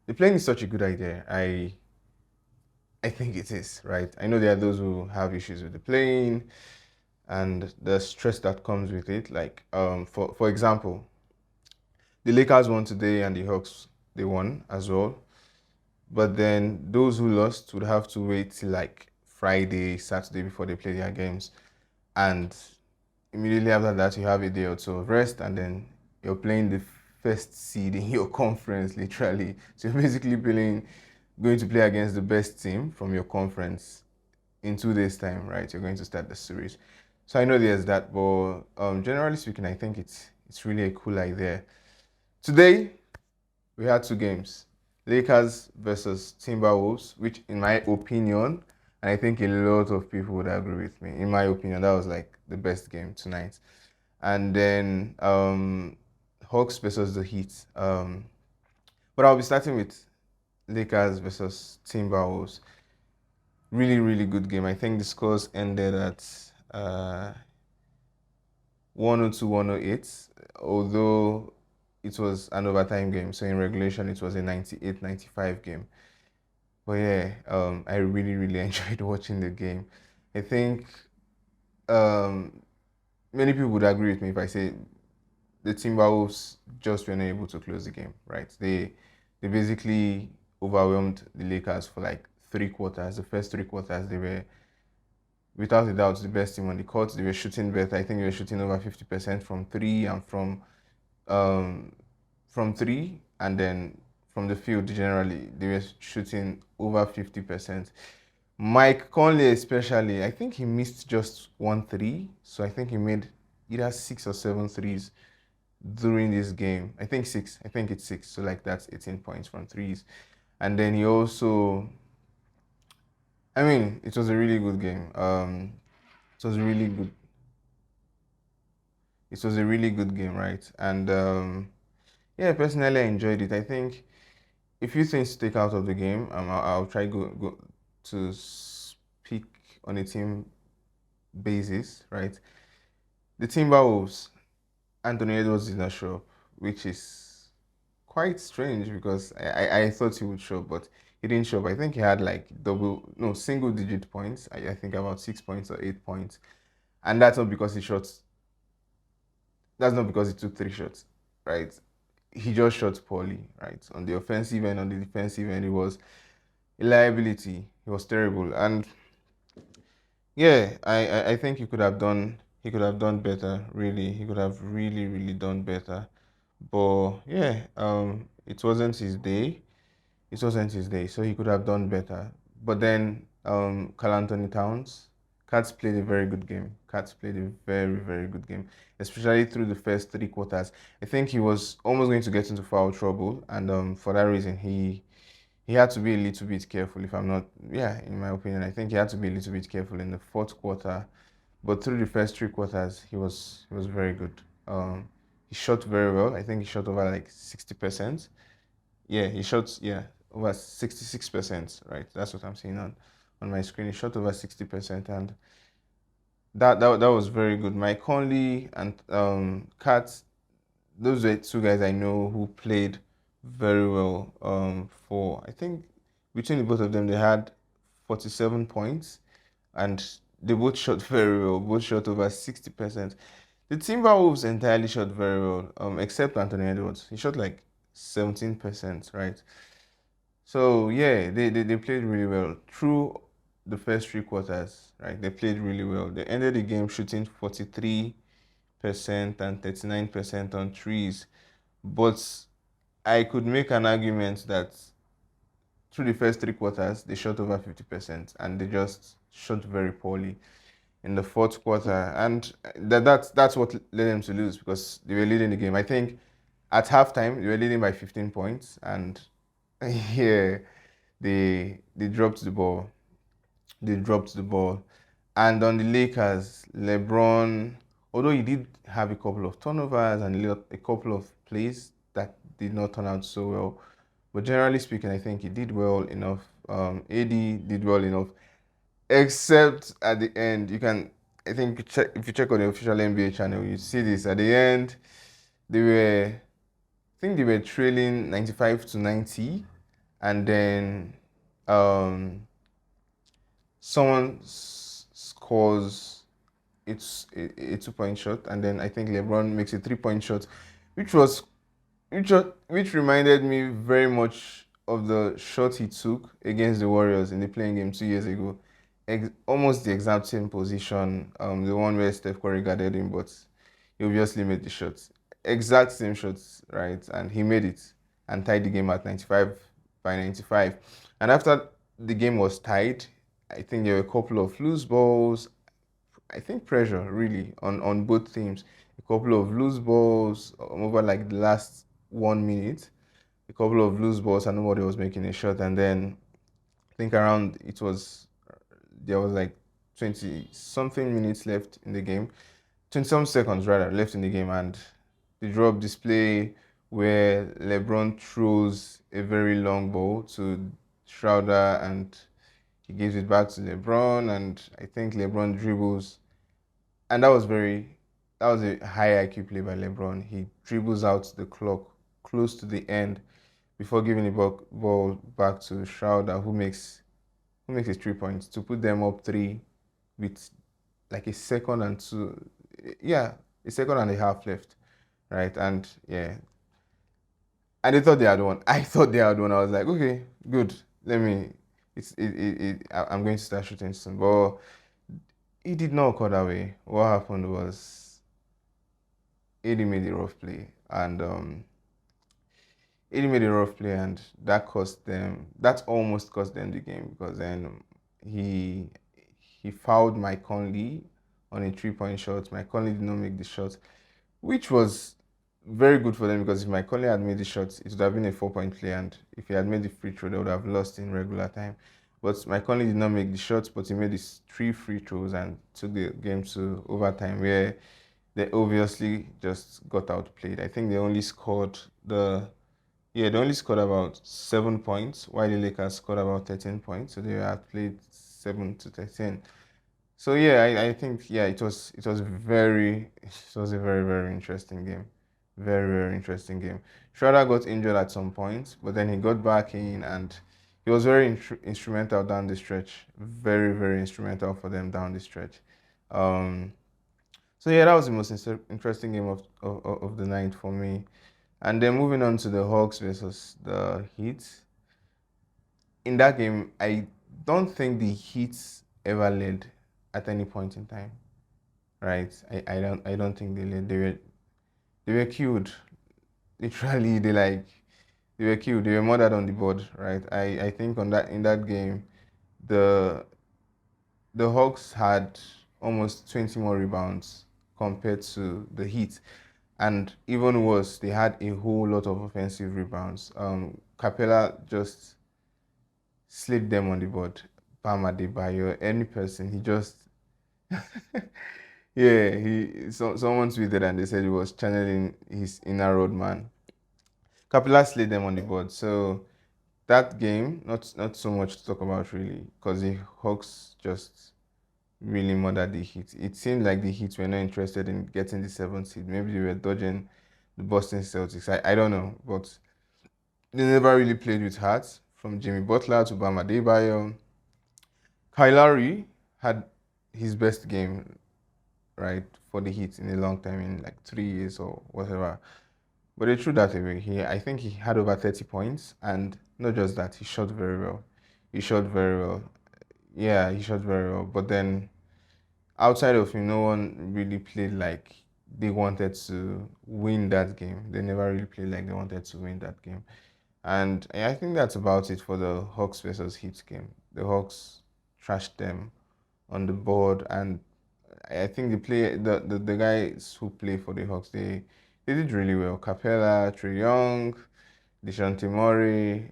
the plane is such a good idea. I think it is, right? I know there are those who have issues with the plane and the stress that comes with it. Like, for example, the Lakers won today and the Hawks they won as well. But then those who lost would have to wait till like Friday, Saturday before they play their games. And immediately after that, you have a day or two of rest, and then you're playing the first seed in your conference, literally. So you're basically going to play against the best team from your conference in 2 days' time, right? You're going to start the series. So I know there's that, but generally speaking, I think it's really a cool idea. Today, we had two games. Lakers versus Timberwolves, which in my opinion, and I think a lot of people would agree with me, in my opinion, that was like the best game tonight. And then Hawks versus the Heat. But I'll be starting with Lakers versus Timberwolves. Really, really good game. I think the scores ended at 102, 108, although it was an overtime game. So in regulation, it was a 98, 95 game. But yeah, I really, really enjoyed watching the game. I think um, many people would agree with me if I say the Timberwolves just were not able to close the game, right? They basically overwhelmed the Lakers for like 3 quarters. The first 3 quarters, they were without a doubt the best team on the court. They were shooting better. I think they were shooting over 50% from three and um, from three, and then from the field generally they were shooting over 50%. Mike Conley especially, I think he missed just one three, so I think he made either six or seven threes during this game. I think six. I think it's six. So like that's 18 points from threes, and then he also. I mean, it was a really good game. It was a really good. It was a really good game, right? And yeah, personally, I enjoyed it. I think a few things to take out of the game. I'll try go to speak on a team basis, right? The Timberwolves, Anthony Edwards did not show up, which is quite strange because I thought he would show up, but he didn't show up. I think he had like no, single digit points. I think about 6 points or 8 points. And that's not because he took three shots, right? He just shot poorly, right? On the offensive end, on the defensive end, it was a liability. He was terrible. And yeah, I think he could have done better, really. He could have really, really done better. But yeah, it wasn't his day. It wasn't his day, so he could have done better. But then Karl Anthony Towns, Cats played a very good game. Cats played a very, very good game, especially through the first 3 quarters. I think he was almost going to get into foul trouble, and for that reason, he had to be a little bit careful. If I'm not, yeah, in my opinion, I think he had to be a little bit careful in the fourth quarter. But through the first 3 quarters, he was very good. He shot very well. I think he shot over like 60%. Yeah, he shot over 66%. Right, that's what I'm seeing on my screen. He shot over 60%, and that was very good. Mike Conley and Kat, those were two guys I know who played very well. For I think between the both of them, they had 47 points, and they both shot very well. Both shot over 60%. The Timberwolves entirely shot very well, except Anthony Edwards. He shot like 17%, right? So yeah, they played really well through the first 3 quarters, right? They played really well. They ended the game shooting 43% and 39% on threes. But I could make an argument that through the first 3 quarters, they shot over 50% and they just shot very poorly in the fourth quarter. And that's what led them to lose because they were leading the game. I think at halftime, they were leading by 15 points. And yeah, they dropped the ball. They dropped the ball. And on the Lakers, LeBron, although he did have a couple of turnovers and a couple of plays that did not turn out so well, but generally speaking, I think he did well enough. AD did well enough, except at the end. I think, if you check on the official NBA channel, you see this. At the end, I think they were trailing 95 to 90, and then um, someone scores a 2 point shot, and then I think LeBron makes a 3 point shot, which was which reminded me very much of the shot he took against the Warriors in the playing game 2 years ago. Almost the exact same position, the one where Steph Curry guarded him, but he obviously made the shots. Exact same shots, right? And he made it and tied the game at 95 by 95. And after the game was tied, I think there were a couple of loose balls. I think pressure really on both teams. A couple of loose balls over like the last 1 minute. A couple of loose balls and nobody was making a shot. And then I think around it was there was like 20 something minutes left in the game, 20 some seconds rather left in the game, and the drop display where LeBron throws a very long ball to Schroder and he gives it back to LeBron, and I think LeBron dribbles, and that was a high IQ play by LeBron. He dribbles out the clock close to the end before giving the ball back to Schroder, who makes his 3 points to put them up three with like a second and two, yeah, a second and a half left, right? And yeah, and they thought they had won. I thought they had won. I was like, okay, good. Let me. I'm going to start shooting soon, but it did not occur that way. What happened was AD made a rough play, and AD made a rough play, and that cost them. That almost cost them the game because then he he fouled Mike Conley on a 3 point shot. Mike Conley did not make the shot, which was very good for them because if Mike Conley had made the shot, it would have been a 4 point play, and if he had made the free throw, they would have lost in regular time. But Mike Conley did not make the shots, but he made his three free throws and took the game to overtime, where they obviously just got outplayed. I think they only scored about 7 points, while the Lakers scored about 13 points. So they had played 7-13. So yeah, I think yeah, it was a very, very interesting game. Very, very interesting game. Schroeder got injured at some point, but then he got back in and he was very instrumental down the stretch. Very, very instrumental for them down the stretch. Um, so yeah, that was the most interesting game of the night for me. And then moving on to the Hawks versus the Heat. In that game, I don't think the Heat ever led at any point in time. Right? I don't think they led. They were killed. Literally, they were killed. They were murdered on the board, right? I think on that in that game, the the Hawks had almost 20 more rebounds compared to the Heat. And even worse, they had a whole lot of offensive rebounds. Capela just slid them on the board. Bam Adebayo, any person, he just yeah, someone tweeted and they said he was channeling his inner road man. Capela slid them on the board. So that game, not so much to talk about really, because the Hawks just really murdered the Heat. It seemed like the Heat were not interested in getting the seventh seed. Maybe they were dodging the Boston Celtics. I don't know, but they never really played with heart. From Jimmy Butler to Bam Adebayo, Kyle Lowry had his best game, right, for the Heat in a long time, in like 3 years or whatever. But they threw that away. I think he had over 30 points, and not just that, he shot very well. He shot very well. Yeah, he shot very well. But then outside of him, no one really played like they wanted to win that game. They never really played like they wanted to win that game. And I think that's about it for the Hawks versus Heat game. The Hawks trashed them on the board, and I think the guys who play for the Hawks, they did really well. Capela, Trae Young, Dejounte Murray,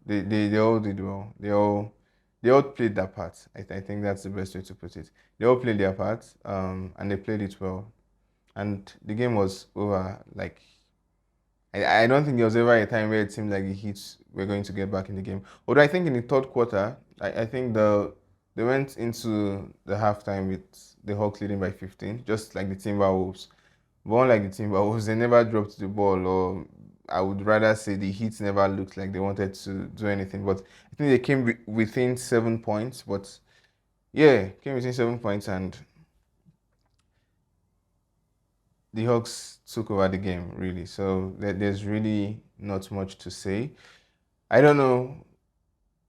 they all did well. They all played their part. I think that's the best way to put it. They all played their part, and they played it well. And the game was over. Like I don't think there was ever a time where it seemed like the Heat were going to get back in the game. Although I think in the third quarter, I think they went into the halftime with the Hawks leading by 15, just like the Timberwolves. But unlike the Timberwolves, they never dropped the ball or I would rather say the Heat never looked like they wanted to do anything. But I think they came within 7 points. But yeah, came within 7 points, and the Hawks took over the game, really. So there's really not much to say. I don't know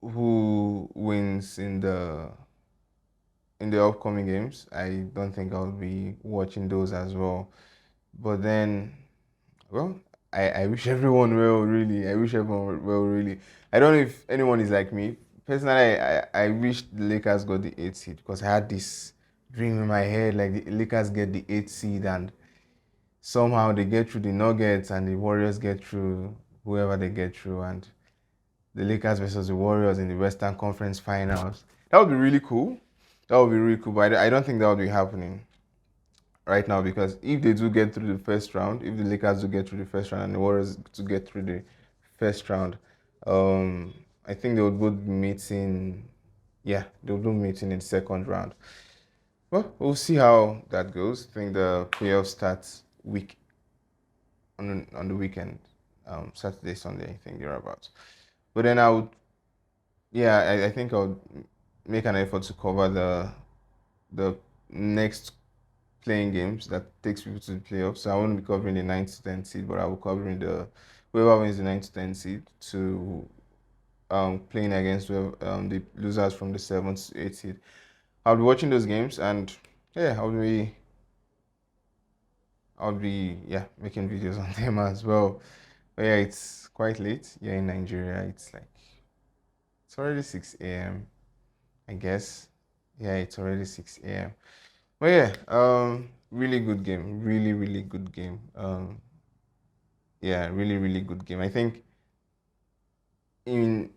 who wins in the upcoming games. I don't think I'll be watching those as well. But then, well, I wish everyone well, really. I wish everyone well, really. I don't know if anyone is like me. Personally, I wish the Lakers got the 8th seed, because I had this dream in my head, like the Lakers get the 8th seed and somehow they get through the Nuggets and the Warriors get through whoever they get through, and the Lakers versus the Warriors in the Western Conference Finals. That would be really cool. That would be really cool, but I don't think that would be happening right now, because if they do get through the first round, if the Lakers do get through the first round and the Warriors to get through the first round, I think they would both be meeting. Yeah, they would both meeting in the second round. Well, we'll see how that goes. I think the playoff starts on the weekend, Saturday, Sunday. I think they're about. But then I think I would make an effort to cover the next playing games that takes people to the playoffs. So I won't be covering the 9 to 10 seed, but I will covering the whoever wins the 9 to 10 seed to playing against the losers from the 7 to 8 seed. I'll be watching those games, and yeah, I'll be making videos on them as well. But yeah, it's quite late here in Nigeria. It's already 6 a.m. I guess. Yeah, it's already 6 a.m. But yeah, really good game. Really, really good game. Yeah, really, really good game. I think in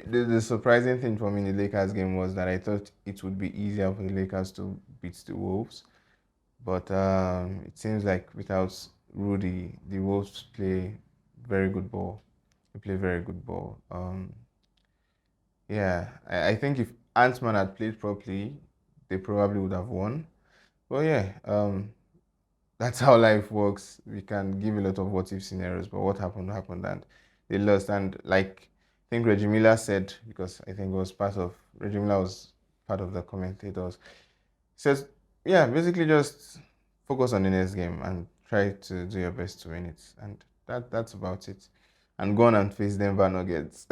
the surprising thing for me in the Lakers game was that I thought it would be easier for the Lakers to beat the Wolves. But it seems like without Rudy, the Wolves play very good ball. They play very good ball. Yeah, I think if Ant-Man had played properly, they probably would have won. But yeah, that's how life works. We can give a lot of what if scenarios, but what happened, and they lost. And like I think Reggie Miller said, because I think Reggie Miller was part of the commentators, says, yeah, basically just focus on the next game and try to do your best to win it. And that's about it. And go on and face Denver Nuggets.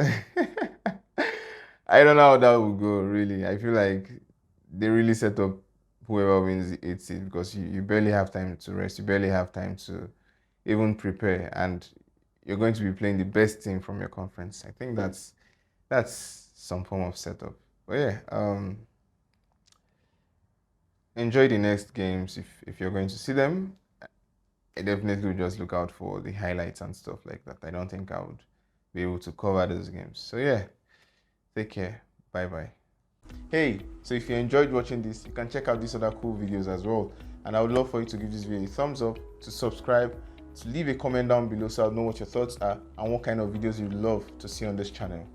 I don't know how that will go, really. I feel like they really set up whoever wins the 8th seed, because you barely have time to rest. You barely have time to even prepare. And you're going to be playing the best team from your conference. I think that's some form of setup. But yeah, enjoy the next games if you're going to see them. I definitely would just look out for the highlights and stuff like that. I don't think I would be able to cover those games. So yeah, take care. Bye bye. Hey, so if you enjoyed watching this, you can check out these other cool videos as well. And I would love for you to give this video a thumbs up, to subscribe, to leave a comment down below so I'll know what your thoughts are and what kind of videos you'd love to see on this channel.